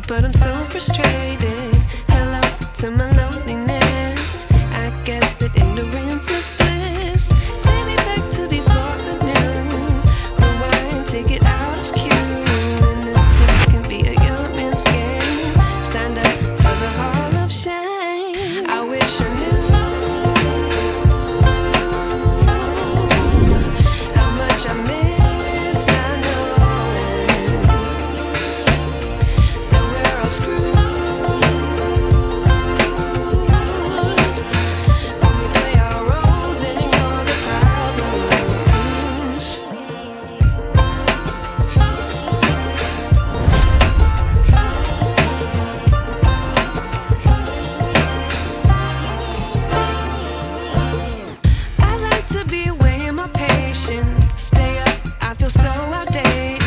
but I'm so frustrated. Hello to my loneliness. I guess that ignorance is bliss. Take me back to before I knew. Rewind, take it out of cue. Innocence can be a young man's game. Signed up for the hall of shame. I wish I knew how much I miss not knowing that we're all screwed when we play our roles and ignore the problems. I like to be away in my patience. Stay up, I feel so outdated.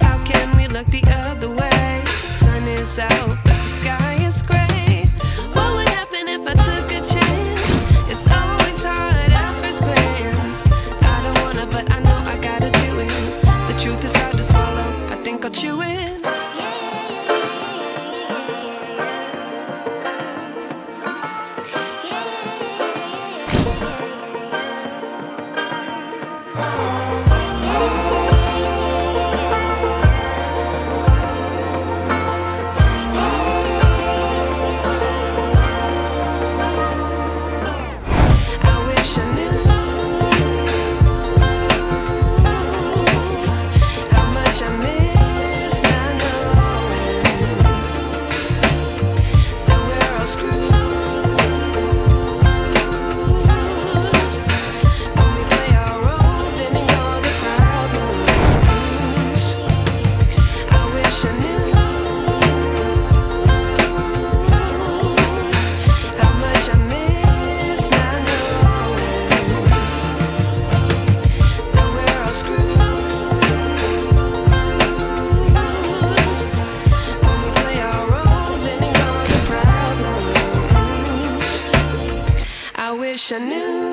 How can we look the other way? Sun is out, but the sky is gray. What would happen if I took a chance? It's always hard at first glance. I don't wanna, but I know I gotta do it. The truth is hard to swallow, I think I'll chew it. I wish I knew how much I miss not knowing that we're all screwed when we play our roles and ignore the problems. I wish I knew how much I miss not knowing that we're all screwed when we play our roles and ignore the problems. I wish I knew